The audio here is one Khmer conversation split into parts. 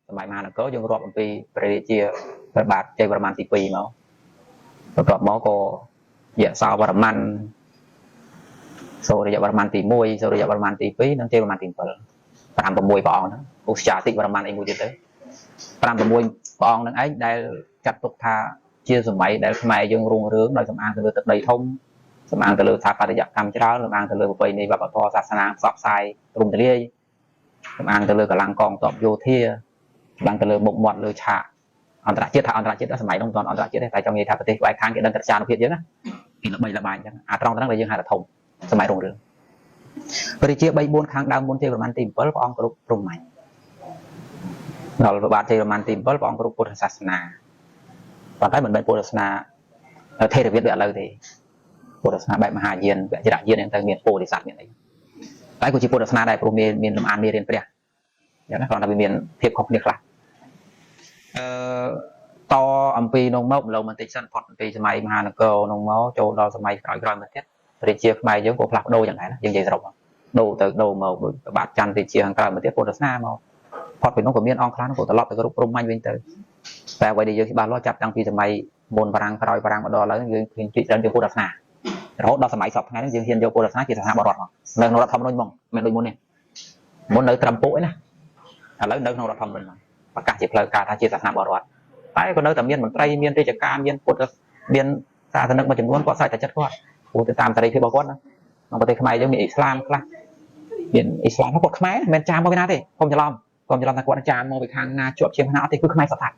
សម័យមហានគរយើងរាប់អំពីព្រះរាជាព្រះបាទជ័យវរ្ម័នទី2មកបន្ទាប់មកក៏យសោវរ្ម័នសូរ្យវរ្ម័នទី1សូរ្យវរ្ម័នទី2និងជ័យវរ្ម័នទី7 5 6ព្រះអង្គហ្នឹងឧស្ចាតិវរ្ម័នអីមួយទៀតទៅ5 6ព្រះអង្គហ្នឹងឯងដែលចាត់ទុកថាជាសម័យដែលខ្មែរយើងរុងរឿងដោយសំអាងទៅលើទឹកដីធំសំអាងទៅលើស្ថាបត្យកម្មច្រើនសំអាងទៅលើប្រពៃណីវប្បធម៌សាសនាផ្សព្វផ្សាយទ្រង់ទ្រាយសំអាងទៅលើកម្លាំងកងទ័ពយោធាសំអាងទៅលើមុខមាត់លើឆាកអន្តរជាតិថាអន្តរជាតិសម័យនោះមិនទាន់អន្តរជាតិទេតែចង់និយាយថាប្រទេសក្បែរខាងគេដឹងកិត្តិយសភាពយើងណាគេល្បីល្បាញអញ្ចឹងអាត្រង់ហ្នឹងដែលយើងហៅថាធំសម័យរុងរឿងព្រះរាជា3 4ខាងដើមមុនជ័យវរ្ម័នទី7ព្រះអង្គគ្រប់ព្រហ្មញ្ញដល់ព្រះបាទជ័យវរ្ម័នទី7ព្រះអង្គគ្រប់ពុទ្ធសាសនាប៉ុន្តែមិនមែនពុទ្ធសាសនាថេរវាទដូចឥឡូវទេពុទ្ធសាសនាបែបមហាយានវជ្រយានហ្នឹងទៅមានពោធិសត្វមានអីតែក៏ជាពុទ្ធសាសនាដែរព្រោះមានលំអានមេរៀនព្រះអញ្ចឹងណាគ្រាន់តែវាមានភាពខុសគ្នាខ្លះតអំពីនោះមកម្លងបន្តិចសិនផុតពីសម័យមហានគរនោះមកចូលដល់សម័យក្រោយៗមកទៀតរាជាខ្មែរយើងក៏ផ្លាស់ប្ដូរយ៉ាងដែរណាយើងនិយាយសរុបដូរទៅដូរមកដូចបាទច័ន្ទរាជាខាងក្រោយមកទៀតពុទ្ធសាសនាមកផុតពីនោះក៏មានអង្គខ្លះនោះក៏ត្រឡប់ទៅគ្រប់ព្រំមាញ់វិញទៅតែអ្វីដែលយើងច្បាស់លាស់ចាប់តាំងពីសម័យមុនបារាំងក្រោយបារាំងមកដល់ឥឡូវយើងឃើញពីច្រើនជាពុទ្ធសាសនារហូតដល់សម័យសពថ្ងៃនេះយើងហ៊ានយកពុទ្ធសាសនាជាសាសនាបរិបទមកនៅក្នុងរដ្ឋធម្មនុញ្ញមកមិនដូចមុននេះមុននៅត្រឹមពួកឯណាឥឡូវនៅក្នុងរដ្ឋធម្មនុញ្ញមកប្រកាសជាផ្លូវការថាជាសាសនាបរិបទតែក៏នៅតែមានមន្ត្រីមានរាជការមានពុទ្ធមានសាសនិកមួយចំនួនគាត់ស្រេចតែចិត្តគាត់ព្រោះទៅតាមសេរីភាពរបស់គាត់ណាក្នុងប្រទេសខ្មែរយើងមានអ៊ីស្លាមខ្លះមានអ៊ីស្លាមគាត់ខ្មែរមិនមែនចាមមកពីណាទេកុំច្រឡំថាគាត់ចាមមកពីខាងណាជាប់ជាងណាអត់ទេគឺខ្មែរសត្វថា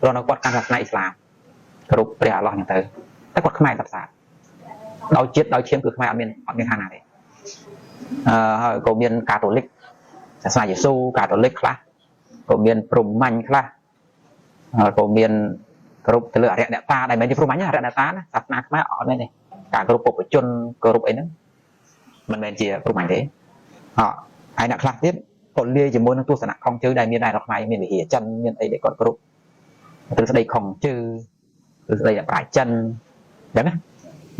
ព្រោះនៅគាត់កាន់សាសនាអ៊ីស្លាមគ្រប់ព្រះអល់ឡោះហ្នឹងទៅតែគាត់ខ្មែរសត្វថាដោយជាតិដោយឈាមគឺខ្មែរអត់មានខាងណាទេហើយក៏មានកាតូលិកសាសនាយេស៊ូកាតូលិកខ្លះក៏មានព្រហ្មញ្ញខ្លះហើយក៏មានគ្រប់ទៅលើអរិយអ្នកតាដែលមិនជាព្រហ្មញ្ញអរិយអ្នកតាណាសាសនាខ្មែរអត់មែនទេការគ្រប់ពុទ្ធជនគ្រប់អីហ្នឹងមិនមែនជាព្រហ្មញ្ញទេហើយអ្នកខ្លះទៀតក៏លាយជាមួយនឹងទស្សនៈខុសជើដែលមានដែររបស់ខ្មែរមានវិហារចិនមានអីដែលគាត់គ្រប់ទ្រឹស្ដីខុសជើទ្រឹស្ដីអ្នកប្រាជ្ញចិនអញ្ចឹងណា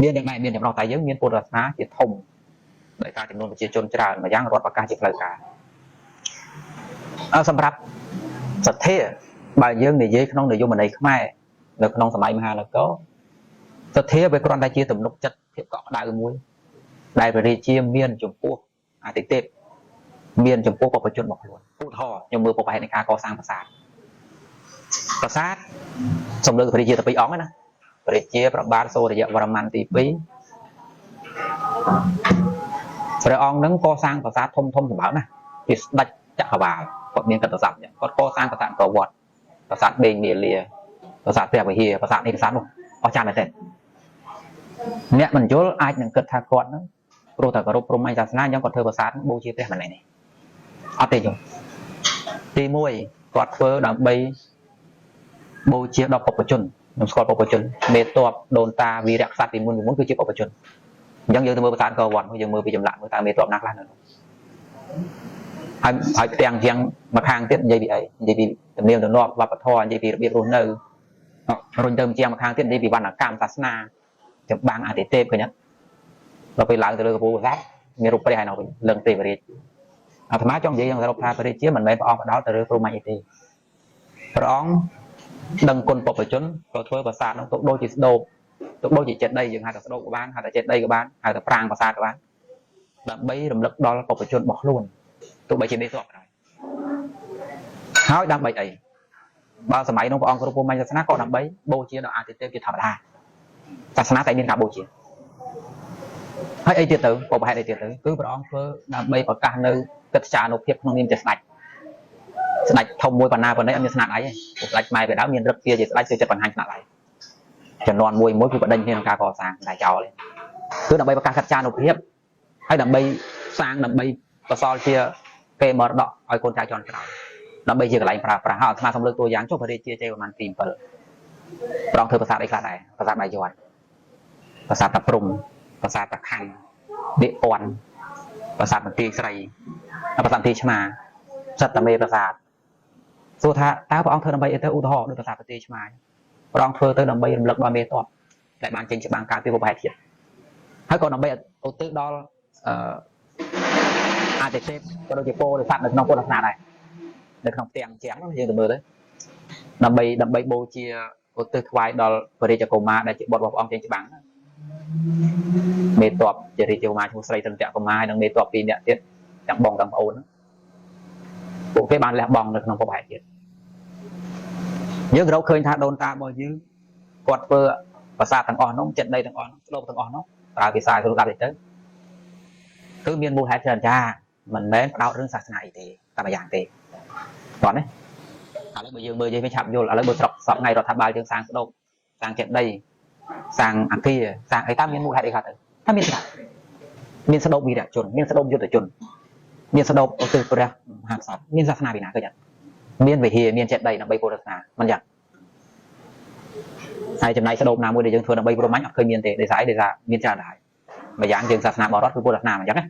មានយ៉ាងណាមានចំណុចតែយើងមានពុទ្ធសាសនាជាធំដោយការចំនួនប្រជាជនច្រើនម្យ៉ាងរដ្ឋប្រកាសជាផ្លូវការសម្រាប់សទ្ធាបើយើងនិយាយក្នុងនយោបាយខ្មែរនៅក្នុងសម័យមហានគរសទ្ធាវាគ្រាន់តែជាទំនុកចិត្តភាពកក់ក្ដៅមួយដែលព្រះរាជាមានចំពោះអតិទេពមានចំពោះបព្វជិតរបស់ខ្លួនឧទាហរណ៍ខ្ញុំមើលពុទ្ធហេតុនៃការកសាងប្រាសាទសំលើព្រះរាជាតែ2អង្គណាព្រះរាជាព្រះបាទសូរ្យវរ្ម័នទី2ព្រះអង្គនឹងកសាងប្រាសាទធំសម្បើមណាជាស្ដេចចក្រវាលគាត់មានកិត្តិស័ព្ទគាត់កសាងប្រាសាទអង្គរវត្តប្រាសាទបេងមាលាប្រាសាទព្រះវិហារប្រាសាទនេះប្រាសាទនោះអស្ចារ្យមែនទេអ្នកមិនយល់អាចនឹងគិតថាគាត់ហ្នឹងព្រោះតែគោរពព្រហ្មញ្ញសាសនាអញ្ចឹងគាត់ធ្វើប្រាសាទបូជាព្រះមិនមែនទេអត់ទេយល់ទី1គាត់ធ្វើដើម្បីបូជាដល់បព្វជិនខ្ញុំស្គាល់បព្វជិនមេតបដូនតាវីរៈក្សត្រពីមុនគឺជាបព្វជិនអញ្ចឹងយើងទៅមើលប្រាសាទអង្គរវត្តយើងមើលពីចម្លាក់មើលតើមេតបណាខ្លះនៅនោះហើយផ្ទាំងជាងមកខាងទៀតនិយាយពីអីនិយាយពីទំនៀមទម្លាប់វប្បធម៌និយាយពីរបៀបរស់នៅរុញទៅជាងមកខាងទៀតនិយាយពីវណ្ណកម្មសាសនាចម្បាំងអតិទេពឃើញទេដល់ពេលឡើងទៅលើកពូប្រាសាទមានរូបព្រះហើយនៅវិញលឹងទេវរាជអាត្មាចង់និយាយយ៉ាងសរុបថាព្រះរាជាមិនមែនព្រះអង្គផ្ដោតទៅលើព្រហ្មញ្ញអីទេព្រះអង្គដឹងគុណបព្វជិនក៏ធ្វើប្រាសាទនោះទុកដូចជាស្ដោកទុកដូចជាចេតិយយើងហៅថាស្ដោកក៏បានហៅថាចេតិយក៏បានហៅថាប្រាង្គប្រាសាទក៏បានដើម្បីរំលឹកដល់បព្វជិនរបស់ខ្លួនទោះបីជាមេទ័ពក៏ដោយហើយដើម្បីអីបើសម័យនោះព្រះអង្គគ្រប់ព្រហ្មញ្ញសាសនាក៏ដើម្បីបូជាដល់អតិទេពជាធម្មតាសាសនាតែមានការបូជាហើយអីទៀតទៅបបហេតុអីទៀតទៅគឺព្រះអង្គធ្វើដើម្បីប្រកាសនៅកិត្តិយសនុភាពក្នុងនាមជាស្ដេចធំមួយបណ្ណាបណ្ណៃអត់មានស្នាដៃទេស្ដេចខ្មែរពីដើមមានរឹកជាស្ដេចគឺចិត្តបង្ហាញស្នាដៃចំនួនមួយគឺបដិញ្ញក្នុងការកសាងតែចោលគឺដើម្បីប្រកាសកិត្តិយសនុភាពហើយដើម្បីសាងដើម្បីបសល់ជាកេរមរតកឲ្យកូនចៅជាន់ក្រោយដើម្បីជាកន្លែងប្រើប្រាស់ហើយអាត្មាសូមលើកតួយ៉ាងចុះព្រះរាជាជ័យវរ្ម័នទី7ប្រងធ្វើប្រាសាទអីខ្លះដែរប្រាសាទបាយ័នប្រាសាទតាព្រំប្រាសាទតាខណ្ឌដេកពាន់ប្រាសាទបន្ទាយស្រីប្រាសាទបន្ទាយឆ្មាសិតតែមេប្រាសាទសួរថាតើព្រះអង្គធ្វើដើម្បីអីទៅឧទាហរណ៍ដូចប្រាសាទបន្ទាយឆ្មាព្រះអង្គធ្វើទៅដើម្បីរំលឹកដល់មេទ័ពដែលបានចេញច្បាំងការពារបុព្វហេតុជាតិហើយក៏ដើម្បីឧទ្ទិសដល់អតិទេពក៏ដូចជាពោធិសត្វនៅក្នុងពុទ្ធសាសនាដែរ នៅក្នុងផ្ទាំងជាងហ្នឹងយើងទៅមើលទៅដើម្បីបូជាឧទ្ទិសថ្វាយដល់ព្រះរាជកុមារដែលជាបុត្ររបស់ព្រះអង្គចេញច្បាំងមេតបជារាជកុមារឈ្មោះស្រីត្រន្ទៈកុមារនិងមេតប2នាក់ទៀតទាំងបងទាំងប្អូនពួកគេបានលះបង់នៅក្នុងភពហេតុទៀតយើងរកឃើញថាដូនតារបស់យើងគាត់ធ្វើប្រាសាទទាំងអស់នោះចិត្តដីទាំងអស់នោះស្ដូបទាំងអស់នោះប្រើភាសាទូរស័ព្ទទៅគឺមានមូលហេតុច្រើនចាមិនមែនផ្ដោតរឿងសាសនាអីទេតែម្យ៉ាងទេគាត់ណាឥឡូវបើយើងមើលយើងវិញឆាប់យល់ឥឡូវបើស្រុកសពថ្ងៃរដ្ឋាភិបាលយើងសាងស្ដូបសាងចិត្តដីសាងអគារសាងអីតាមមានមូលហេតុអីខ្លះទៅថាមានស្ដាប់មានស្ដូបវីរៈជនមានស្ដូបយុទ្ធជនមានស្ដូបឧទ្ទិសព្រះមហាក្សត្រមានសាសនាពីណាឃើញអត់មានវិហារមានចិត្តដីដើម្បីពុទ្ធសាសនាមិនយ៉ាងហើយចំណែកស្ដូបណាមួយដែលយើងធ្វើដើម្បីព្រហ្មញ្ញអត់ឃើញមានទេដោយសារអីដោយសារមានច្រើនដែរម្យ៉ាងយើងសាសនាបរតគឺពុទ្ធសាសនាអញ្ចឹងណា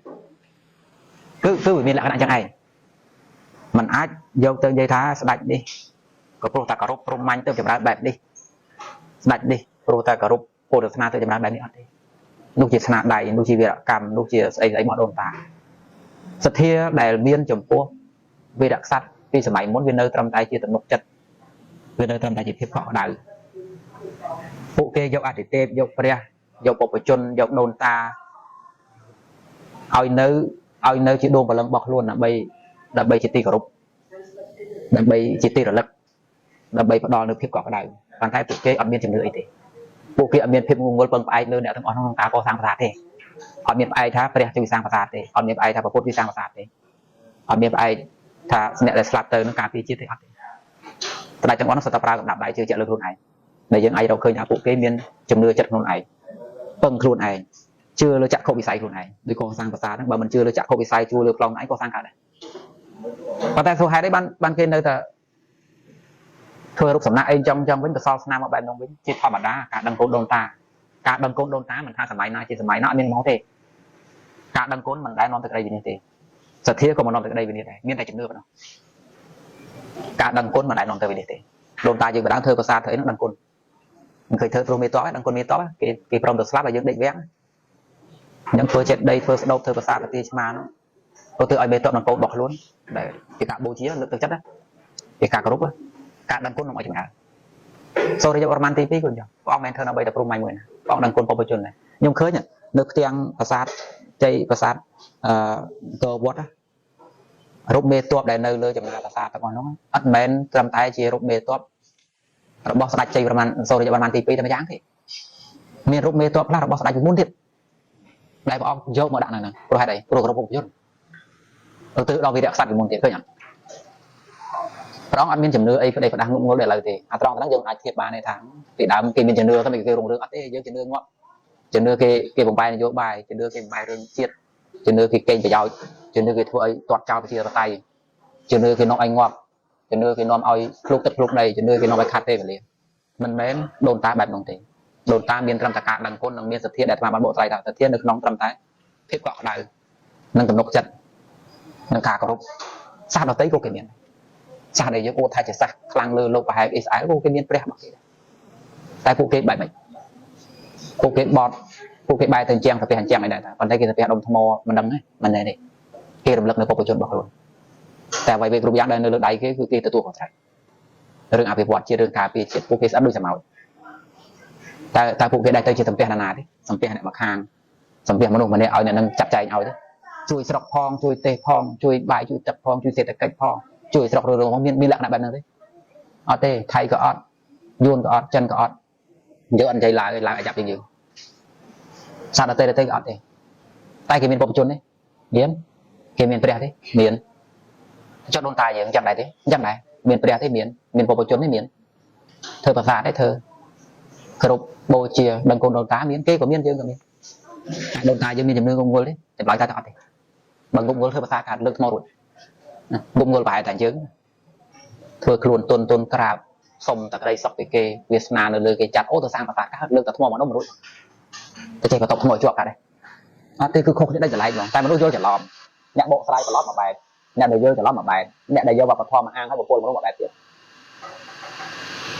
គឺវាមានលក្ខណៈអញ្ចឹងឯងมันអាចយកទៅនិយាយថាស្ដេចនេះក៏ព្រោះតែគោរពព្រហ្មញ្ញទៅចម្រើនបែបនេះស្ដេចនេះព្រោះតែគោរពពុទ្ធសាសនាទៅចម្រើនបែបនេះអត់ទេនោះជាស្នាដៃនោះជាវីរកម្មនោះជាស្អីស្អីមកដូនតាសទ្ធាដែលមានចំពោះវីរក្សត្រពីសម័យមុនវានៅត្រឹមតែជាទំនុកចិត្តវានៅត្រឹមតែជាភាពកក់ក្ដៅពួកគេយកអតិទេពយកព្រះយកបុព្វជនយកដូនតាឲ្យនៅជាដួងព្រលឹងរបស់ខ្លួនដើម្បីជាទីគោរពដើម្បីជាទីរលឹកដើម្បីផ្ដល់នូវភាពកក់ក្ដៅប៉ុន្តែពួកគេអត់មានជំនឿអីទេពួកគេអត់មានភាពងងឹលពឹងផ្អែកលើអ្នកទាំងអស់ក្នុងការកសាងប្រាសាទទេអត់មានផ្អែកថាព្រះជួយសាងប្រាសាទទេអត់មានផ្អែកថាពុទ្ធជួយសាងប្រាសាទទេអត់មានផ្អែកថាអ្នកដែលស្លាប់ទៅនឹងការពារជាតិទេអត់ទេតែទាំងអស់នោះសុទ្ធតែប្រើកំណាប់ដៃជឿជាក់លើខ្លួនឯងដែលយើងអាចរកឃើញថាពួកគេមានជំនឿចិត្តខ្លួនឯងពឹងខ្លួនឯងជឿលើចក្ខុវិស័យខ្លួនឯងដូចកសាងប្រាសាទហ្នឹងបើមិនជឿលើចក្ខុវិស័យជឿលើប្លង់ឯងក៏សាងកើតដែរប៉ុន្តែធ្វើហេតុអីបានគេនៅតែធ្វើរូបសំណាកអីចឹងវិញទៅសល់ស្នាមមកបែបនោះវិញជាធម្មតាការដឹងកូនដូនតាការដឹងកូនដូនតាមិនថាសម័យណាជាសម័យណាអត់មានមកទេការដឹងកូនមិនដែលនាំទៅក្តីវិនិច្ឆ័យទេសទ្ធាក៏មិននាំទៅក្តីវិនិច្ឆ័យដែរមានតែជំនឿប៉ុណ្ណោះការដឹងគុណមិនដែលនាំទៅវិនិច្ឆ័យទេដូនតាយើងបណ្ដាំធ្វើប្រាសាទធ្វើអីហ្នឹងដឹងគុណមិនឃើញធ្វើព្រោះមេតបដឹងគុណមេតបគេព្រមទៅស្លាប់ហើយយើងដេកវាំងអញ្ចឹងធ្វើចិត្តដីធ្វើស្ដូបធ្វើប្រាសាទប្រទាឆ្មានោះទៅធ្វើឲ្យមេតបនឹងកូនរបស់ខ្លួនដែលជាការបូជាលើកទឹកចិត្តជាការគោរពការដឹងគុណនឹងឲ្យចម្រើនសូរិយវរ្ម័នទី2គាត់ចឹងព្រះអង្គមិនធ្វើដើម្បីតែព្រមមួយណាព្រះអង្គដឹងគុណពុទ្ធជនដែរខ្ញុំឃើញនៅផ្ទាំងប្រាសាទជ័យប្រាសាទកវត្តរូបមេតបដែលនៅលើចម្លាក់ប្រាសាទទាំងអស់នោះអត់មែនត្រឹមតែជារូបមេតបរបស់ស្ដេចជ័យវរ្ម័នសូរិយវរ្ម័នទី2តែម្យ៉ាងទេមានរូបមេតបខ្លះរបស់ស្ដេចពីមុនទៀតដែលព្រះអង្គយកមកដាក់នៅហ្នឹងព្រោះហេតុអីព្រោះគ្រប់ពុទ្ធជនទៅដល់វីរៈក្សត្រពីមុនទៀតឃើញអត់ព្រះអង្គអត់មានជំនឿអីផ្ដេសផ្ដាស់ងប់ងល់ដល់ឥឡូវទេអាត្រង់ហ្នឹងយើងអាចធៀបបានទេថាពីដើមគេមានជំនឿតែគេរុងរឿងអត់ទេយើងជំនឿងាប់ជំនឿគេបំបែនយោបាយជំនឿគេបំបែរឿងជាតិជំនឿគេកេងប្រយោជន៍ជំនឿគេធ្វើឲ្យទាត់ចោលប្រជាធិបតេយ្យជំនឿគេនាំឲ្យងាប់ជំនឿគេនាំឲ្យភ្លុកទឹកភ្លុកដីជំនឿគេនាំឲ្យខាត់ទេវេលាមិនមែនដូនតាបែបនោះទេដូនតាមានត្រឹមតែការដឹងគុណនិងមានសទ្ធាដែលអាត្មាបានបកស្រាយថាសទ្ធានៅក្នុងត្រឹមតែភាពកក់ក្ដៅនិងទំនុកចិត្តនិងការគោរពសាសដទៃក៏គេមានសាសដែលយើងអួតថាជាសាសខ្លាំងលើលោកប្រហែលអ៊ីស្រាអែលក៏គេមានព្រះរបស់គេដែរតែពួកគេបែបម៉េចពួកគេបត់ពួកគេបែរទៅជាងសាពះអញ្ចឹងឯដែរប៉ុន្តែគេសាពះដុំថ្មមិនដឹងទេមិនទេគេរំលឹកនៅពុទ្ធជនរបស់ខ្លួនតែអ្វីៗគ្រប់យ៉ាងដែលនៅលើដៃគេគឺគេទទួលខុសត្រូវរឿងអភិវឌ្ឍជារឿងការពារជាតិពួកគេស្អិតដូចសមោចតែពួកគេដែរទៅជាសំពះណាទេសំពះអ្នកមកខាងសំពះមនុស្សម្នាក់ឲ្យអ្នកនឹងចាត់ចែងឲ្យទេជួយស្រុកផងជួយទេសផងជួយបាយជួយទឹកផងជួយសេដ្ឋកិច្ចផងជួយស្រុករឿងផងមានលក្ខណៈបែបហ្នឹងទេអត់ទេថៃក៏អត់យួនក៏អត់ចិនក៏អត់យើងអត់និយាយឡើងឲ្យចាប់ជាងយើងសាសដទៃក៏អត់ទេតែគេមានពុទ្ធជនទេមានគេមានព្រះទេមានចុះដូនតាយើងចាំដែរទេចាំដែរមានព្រះទេមានពុទ្ធជនទេមានធ្វើប្រាសាទទេធ្វើគ្រប់បូជាដឹងគុណដូនតាមានគេក៏មានយើងក៏មានតែដូនតាយើងមានជំនឿងងល់ទេចម្លើយថាអត់ទេបើងងល់ធ្វើប្រាសាទកាត់លើកថ្មរួចងងល់ប្រហែលតែយើងធ្វើខ្លួនទុនក្រាបសុំតែក្តីសុខពីគេវាសនានៅលើគេចាត់អូទៅសាងប្រាសាទកាត់លើកតែថ្មមកនោះរួចតែចេះបន្ទប់ថ្មជាប់កាត់ទេអត់ទេគឺខុសគ្នាដាច់ចលែកហ្មងតែមនុស្សយល់ច្រឡំអ្នកបកស្រាយប្រឡប់មួយបែបអ្នកដែលយល់ច្រឡំមួយបែបអ្នកដែលយកវប្បធម៌មកអាងឲ្យបុគ្គលមនុស្សមួយបែបទៀត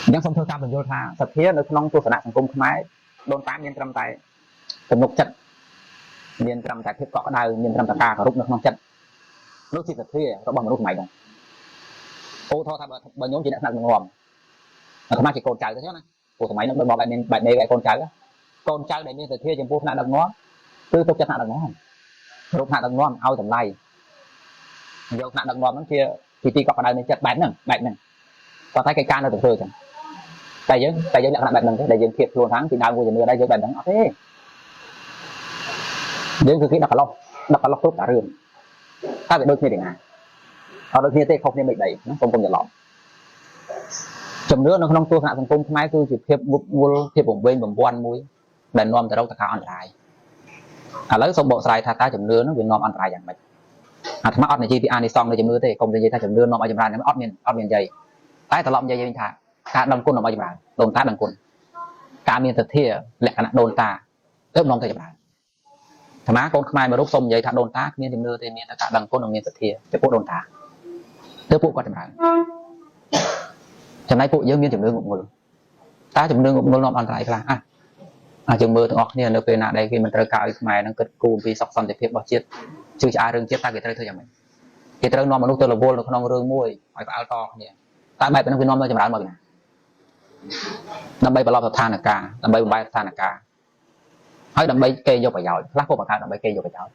អញ្ចឹងសូមធ្វើការបញ្យល់ថាសទ្ធានៅក្នុងទស្សនៈសង្គមខ្មែរដូនតាមានត្រឹមតែទំនុកចិត្តមានត្រឹមតែភាពកក់ក្ដៅមានត្រឹមតែការគោរពនៅក្នុងចិត្តនោះជាសទ្ធារបស់មនុស្សសម័យនោះ ô thọ tham bao nhóm chỉ đặt nặng ngòm tham chỉ cồn trái thôi chứ này của thằng máy nó bỏ bài này cồn trái để miên từ kia chừng buộc nặng đằng ngó cứ tục chặt nặng đằng ngó rụt nặng đằng ngó ao tầm lai rụt nặng đằng ngó nó kia thì cọp ở đây nên chặt bánh nè có thấy cái can nó từ từ chẳng tay dưới nặng bánh nè để dừng thiệt luôn thắng thì đau vô giờ đây dưới bánh thắng thế dướiคือkhi đặt vào lóc tốt cả rừng ta phải đôi khi để ngài ở đôi khi tê không nên bị đẩy nó không nhận lỏng chấm nữa nó không tua hạ thành công máy cứ chỉ thiệp bổng bên bổng quan mũi đàn nom từ đâu ta khao ăn lại lấy xong bộ xài ta chấm nữa nó bị nom ăn lạiอย่างไรmà ọt này chi thì ăn đi xong này chấm nữa tê không thì ta chấm nữa nom ở chấm ra nó ọt miền dày tái ta lọm dày bên thả cả đằng côn nom ở chấm ra đồn ta đằng côn cả miền thật thia lẹ cả đồn ta ướp nom chấm ra thằng má con mai mà đốt xong vậy thằng đồn ta miền chấm nữa tê miền cả đằng côn nom miền thật thia để phụ đồn ta để phụ qua chấm ra chấm này phụ dương miền chấm nữa ngụm ngụm ta chấm nữa ngụm nom ăn lại là chừng mưa thằng ngọc này nó về nãy đây khi mình trời cao mày đang cất cùm vì sọc xong thì việc bảo chết chưa ai rừng chết ta cái trời thôi chẳng mình cái trời non mà lúc tôi là vô là con rừng muôi phải áo to này ta bay bên nó non thôi chẳng đã mà đâm bay vào lò than là cả đâm bay than là cả hãy đâm bay cây vô phải giỏi lắc vô phải đâm bay cây vô phải giỏi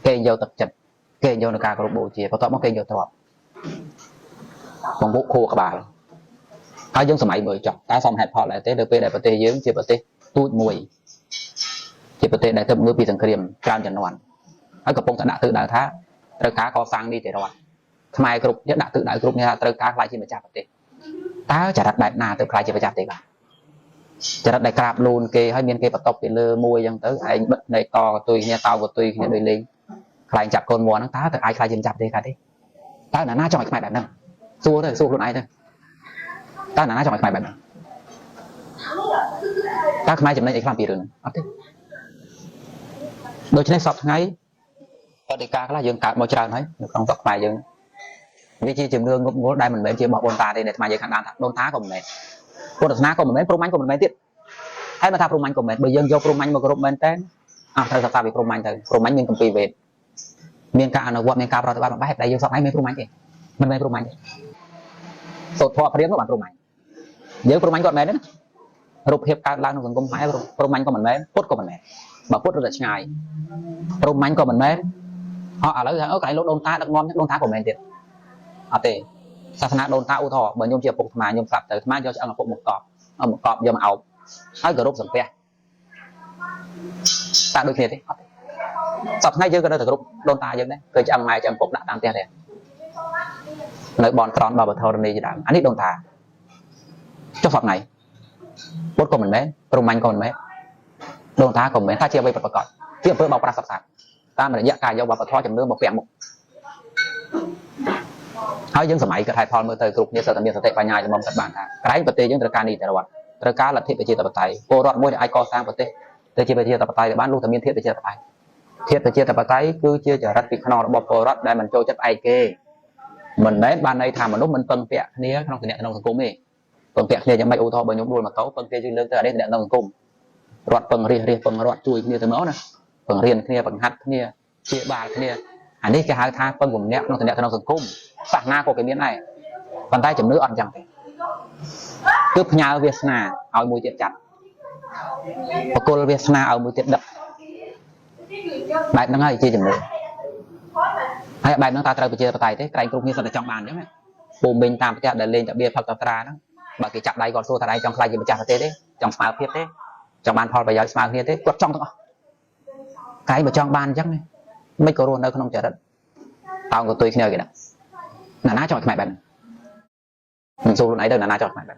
cây vô tập chật cây vô là cả có bộ chia có tọt móc cây vô tọt bằng vũ khô các bạn hãy dân sớm mới chọn ta xong hẹp họ lại thế được về để bật tê dưới chia bật tê tụt mùi chỉ bật tê để thầm ngư bị thằng kìm cam chân hoàn hãy gặp bông đã tự đại thá trời cá có sang đi để rồi mai group nhất đã tự đại group nha trời cá lại chỉ mà chạm bật tê ta chả đặt đại na tự lại chỉ phải chạm tê cả chả đặt đại crab luôn kê hay miên kê bật tóc để lơ môi dân tới anh bật này to tôi nghe tao của tôi nghe đôi lên lại chặt con mùa nó tá tự ai lại chỉ chạm tê cả thế ta là na cho mày đại nè xua luôn ai thôi ta là na cho mày đại ta không ai chấm này làm gì rồi đôi chân sọt ngay ở đây ca là dương cả một tràng đấy không sọt mày dương cái chi chừng nương ngố đây mình bên chia bỏ bồn ta đây để mà dương khăn đôn thá của mình cô được ná của mình pro anh của mình tiếp hay mà tha pro anh của mình bây giờ vô pro anh mà group bên tên thay sao bị pro anh miền công ty về miền ca nó quật miền ca rồi các bạn bắt đây dương sọt ngay miền pro anh kì mình miền pro anh sọt thọ riêng các bạn pro anh nhớ pro anh còn đấy rụp hiệp cao lang trong công máy pro anh của mình mấy phút của mình này mà phút rất là ngày pro anh của mình mấy họ ở lấy ở cái lỗ đôn ta đặc ngon nhất đôn ta của mình tiền thì sa na đôn ta u thọ bởi nhôm chia phục mà nhôm sập từ mai cho ăn phục một cọp giờ mà ảo hết group sập pe ta đôi khi thế sập ngay chưa cái đó từ group đôn ta giống đấy cười cho ăn mai cho ăn phục đã tăng tiền này lợi bọn tròn bảo thầu này gì đã anh ít đôn ta cho phật này bút của mình mấy pro anh của mình mấy đồn ta của mình ta chia vềประกอบที่อำเภอบ่าวปราศาสตร์ตามระยะการยาวบ่าวปะทอจำเรื่องบ่เปลี่ยนหมดเขายังสมัยกระไทยพรเมื่อเตยกรุบเนี่ยสถานีสเตปปัญญาจะมองสัตว์บางทางกระไรปฏิยังตระการดีแต่ละวันตระการหลักเทพเจตปไตยโกรอดมวยไอคอสร้างปฏิเตยเจตปไตยบ้านลูกทำเนียนเทพเจตปไตยเทพเจตปไตยคือเชื่อจะรัฐปิขนองระบบโกรอดได้มันโจจัดไอเกมันได้บ้านในทางมนุษย์มันเปิงเปียนี้ขนองเนี่ยขนองสังคมนี่เปิงเปียเนี่ยยังไม่อุทธรณ์บรรยมรวมมาโต๊ะเปิงเปียยืนเรื่องแต่ได้เนี่ยขนองสังคมรอดเปิงเรียเปิงรอดจุยเนี่ยเสมอนะเปิงเรียนเนี่ยเปิงหัดเนี่ยเชี่ยบาเนี่ยอันนี้จะหาทางเปิงกลุ่มเนี่ยขนองเนี่ยขนองสังคมฝากหน้าโคเกมีนnày còn tay chấm nước ăn chẳng cướp nhau Việt Nam ao mùi tiệt chặt và cô Việt Nam ao mùi tiệt đập bài nó ngay chia chấm nước hay bài nó taត្រូវchia tay thế cái cũng như là trong bàn đấy bùm mình tam chặt để lên chặt bia phật tập ra đó bà cái chặt đây còn xua đây trong khai gì mà chặt thế đấy trong smart thiết thế trong bàn phò bây giờ smart thiết thế quất trong thôi cái mà trong bàn chắc này mấy corona không chặt đất tao của tôi nhờ kìa là ná chọn mày bạn mình xu luôn ấy đâu là ná chọn mày bạn